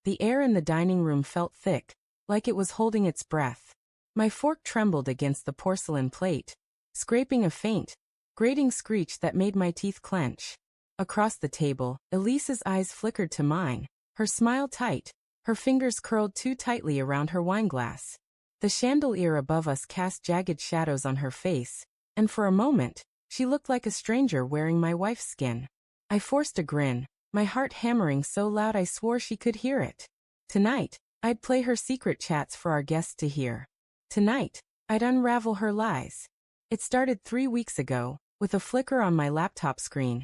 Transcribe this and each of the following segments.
The air in the dining room felt thick, like it was holding its breath. My fork trembled against the porcelain plate, scraping a faint, grating screech that made my teeth clench. Across the table, Elise's eyes flickered to mine, her smile tight, her fingers curled too tightly around her wineglass. The chandelier above us cast jagged shadows on her face, and for a moment, she looked like a stranger wearing my wife's skin. I forced a grin, my heart hammering so loud I swore she could hear it. Tonight, I'd play her secret chats for our guests to hear. Tonight, I'd unravel her lies. It started 3 weeks ago, with a flicker on my laptop screen.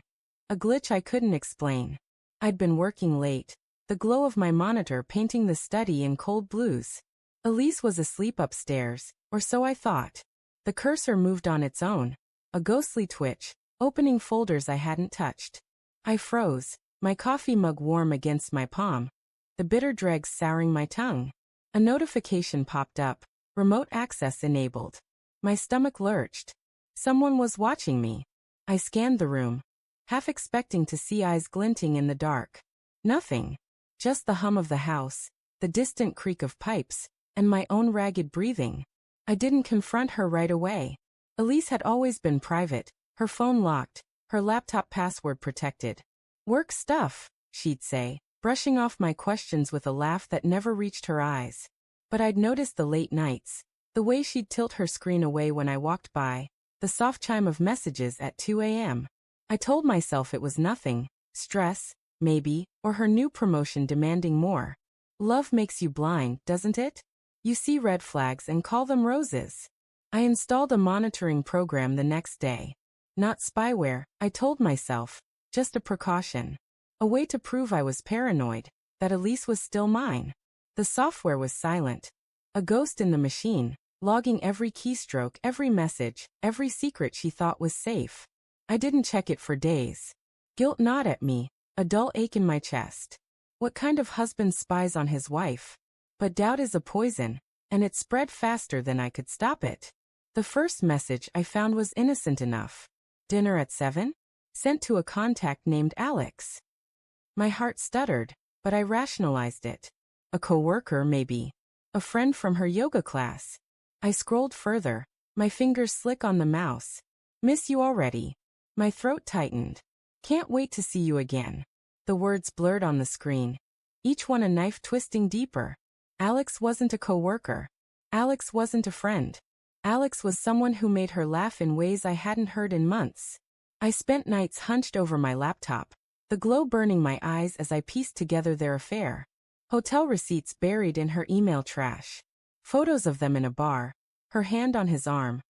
A glitch I couldn't explain. I'd been working late, the glow of my monitor painting the study in cold blues. Elise was asleep upstairs, or so I thought. The cursor moved on its own, a ghostly twitch, opening folders I hadn't touched. I froze, my coffee mug warm against my palm, the bitter dregs souring my tongue. A notification popped up, remote access enabled. My stomach lurched. Someone was watching me. I scanned the room, half expecting to see eyes glinting in the dark. Nothing. Just the hum of the house, the distant creak of pipes, and my own ragged breathing. I didn't confront her right away. Elise had always been private, her phone locked, her laptop password protected. "Work stuff," she'd say, brushing off my questions with a laugh that never reached her eyes. But I'd noticed the late nights, the way she'd tilt her screen away when I walked by, the soft chime of messages at 2 a.m. I told myself it was nothing, stress, maybe, or her new promotion demanding more. Love makes you blind, doesn't it? You see red flags and call them roses. I installed a monitoring program the next day. Not spyware, I told myself, just a precaution. A way to prove I was paranoid, that Elise was still mine. The software was silent. A ghost in the machine, logging every keystroke, every message, every secret she thought was safe. I didn't check it for days. Guilt gnawed at me, a dull ache in my chest. What kind of husband spies on his wife? But doubt is a poison, and it spread faster than I could stop it. The first message I found was innocent enough. "Dinner at 7?" Sent to a contact named Alex. My heart stuttered, but I rationalized it. A coworker, maybe. A friend from her yoga class. I scrolled further, my fingers slick on the mouse. "Miss you already." My throat tightened. "Can't wait to see you again." The words blurred on the screen, each one a knife twisting deeper. Alex wasn't a coworker. Alex wasn't a friend. Alex was someone who made her laugh in ways I hadn't heard in months. I spent nights hunched over my laptop, the glow burning my eyes as I pieced together their affair. Hotel receipts buried in her email trash. Photos of them in a bar, her hand on his arm.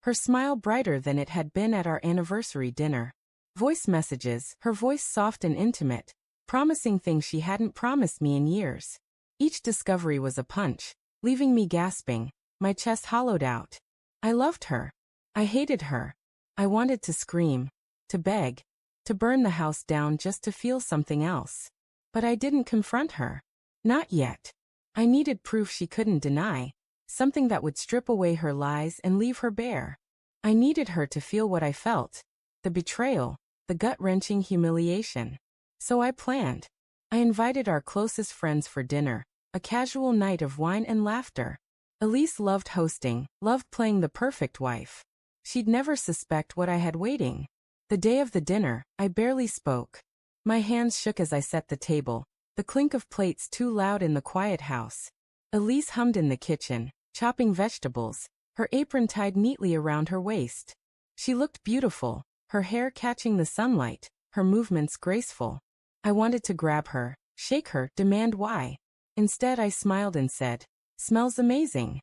Her smile brighter than it had been at our anniversary dinner. Voice messages, her voice soft and intimate, promising things she hadn't promised me in years. Each discovery was a punch, leaving me gasping, my chest hollowed out. I loved her. I hated her. I wanted to scream, to beg, to burn the house down just to feel something else. But I didn't confront her. Not yet. I needed proof she couldn't deny, something that would strip away her lies and leave her bare. I needed her to feel what I felt, the betrayal, the gut-wrenching humiliation. So I planned. I invited our closest friends for dinner, a casual night of wine and laughter. Elise loved hosting, loved playing the perfect wife. She'd never suspect what I had waiting. The day of the dinner, I barely spoke. My hands shook as I set the table, the clink of plates too loud in the quiet house. Elise hummed in the kitchen, chopping vegetables, her apron tied neatly around her waist. She looked beautiful, her hair catching the sunlight, her movements graceful. I wanted to grab her, shake her, demand why. Instead I smiled and said, "Smells amazing."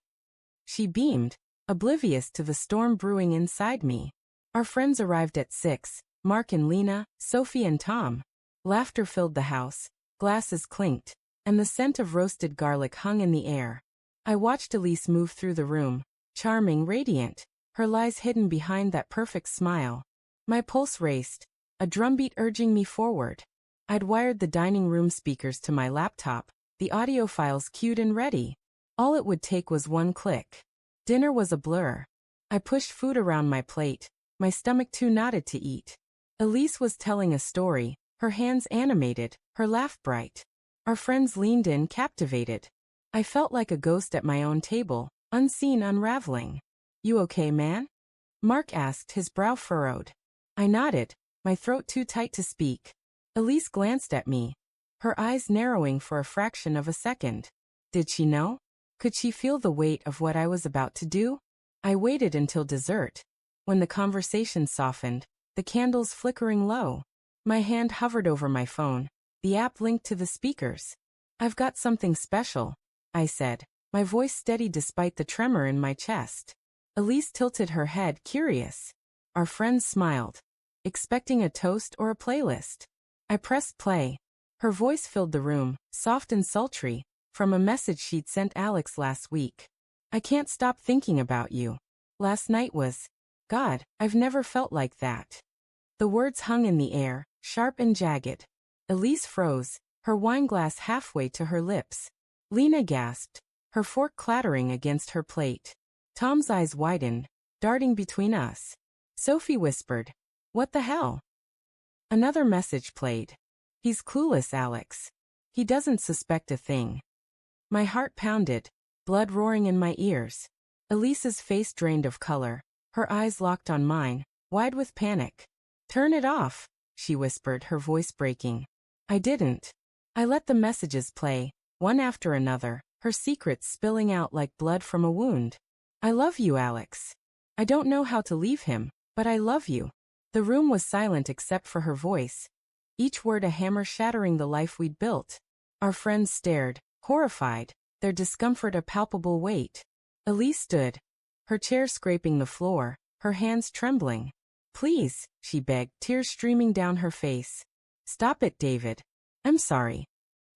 She beamed, oblivious to the storm brewing inside me. Our friends arrived at 6, Mark and Lena, Sophie and Tom. Laughter filled the house, glasses clinked, and the scent of roasted garlic hung in the air. I watched Elise move through the room, charming, radiant, her lies hidden behind that perfect smile. My pulse raced, a drumbeat urging me forward. I'd wired the dining room speakers to my laptop, the audio files queued and ready. All it would take was one click. Dinner was a blur. I pushed food around my plate, my stomach too knotted to eat. Elise was telling a story, her hands animated, her laugh bright. Our friends leaned in, captivated. I felt like a ghost at my own table, unseen, unraveling. You okay, man? Mark asked, his brow furrowed. I nodded, my throat too tight to speak. Elise glanced at me, her eyes narrowing for a fraction of a second. Did she know? Could she feel the weight of what I was about to do? I waited until dessert. When the conversation softened, the candles flickering low, my hand hovered over my phone, the app linked to the speakers. I've got something special, I said, my voice steady despite the tremor in my chest. Elise tilted her head, curious. Our friends smiled, expecting a toast or a playlist. I pressed play. Her voice filled the room, soft and sultry, from a message she'd sent Alex last week. I can't stop thinking about you. Last night was, God, I've never felt like that. The words hung in the air, sharp and jagged. Elise froze, her wineglass halfway to her lips. Lena gasped, her fork clattering against her plate. Tom's eyes widened, darting between us. Sophie whispered, "What the hell?" Another message played. He's clueless, Alex. He doesn't suspect a thing. My heart pounded, blood roaring in my ears. Elise's face drained of color, her eyes locked on mine, wide with panic. "Turn it off," she whispered, her voice breaking. I didn't. I let the messages play, one after another, her secrets spilling out like blood from a wound. "I love you, Alex. I don't know how to leave him, but I love you." The room was silent except for her voice, each word a hammer shattering the life we'd built. Our friends stared, horrified, their discomfort a palpable weight. Elise stood, her chair scraping the floor, her hands trembling. "Please," she begged, tears streaming down her face. "Stop it, David. I'm sorry."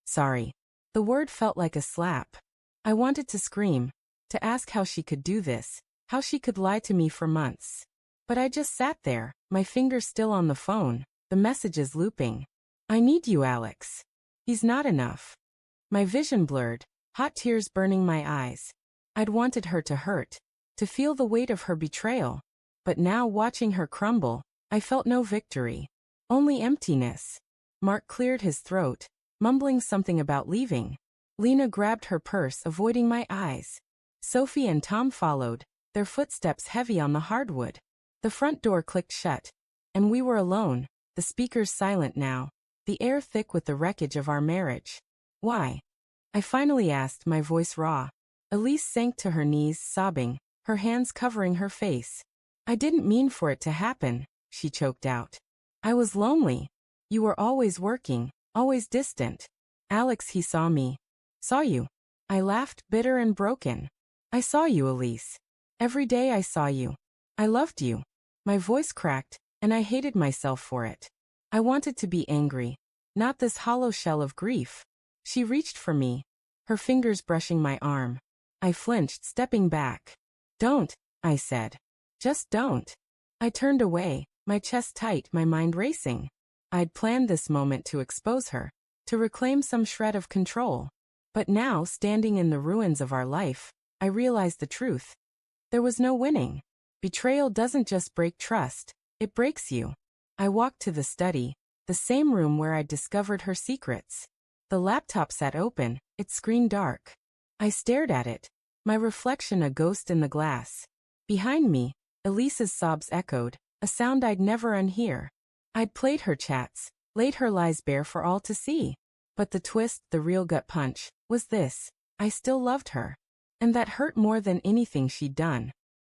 Sorry. The word felt like a slap. I wanted to scream, to ask how she could do this, how she could lie to me for months. But I just sat there, my fingers still on the phone, the messages looping. "I need you, Alex. He's not enough." My vision blurred, hot tears burning my eyes. I'd wanted her to hurt, to feel the weight of her betrayal. But now, watching her crumble, I felt no victory, only emptiness. Mark cleared his throat, mumbling something about leaving. Lena grabbed her purse, avoiding my eyes. Sophie and Tom followed, their footsteps heavy on the hardwood. The front door clicked shut, and we were alone, the speakers silent now, the air thick with the wreckage of our marriage. "Why?" I finally asked, my voice raw. Elise sank to her knees, sobbing, her hands covering her face. "I didn't mean for it to happen," she choked out. "I was lonely. You were always working, always distant." "Alex," he saw me. "Saw you." I laughed, bitter and broken. "I saw you, Elise. Every day I saw you. I loved you." My voice cracked, and I hated myself for it. I wanted to be angry, not this hollow shell of grief. She reached for me, her fingers brushing my arm. I flinched, stepping back. "Don't," I said. "Just don't." I turned away, my chest tight, my mind racing. I'd planned this moment to expose her, to reclaim some shred of control. But now, standing in the ruins of our life, I realized the truth. There was no winning. Betrayal doesn't just break trust, it breaks you. I walked to the study, the same room where I'd discovered her secrets. The laptop sat open, its screen dark. I stared at it, my reflection a ghost in the glass. Behind me, Elise's sobs echoed, a sound I'd never unhear. I'd played her chats, laid her lies bare for all to see. But the twist, the real gut punch, was this: I still loved her. And that hurt more than anything she'd done.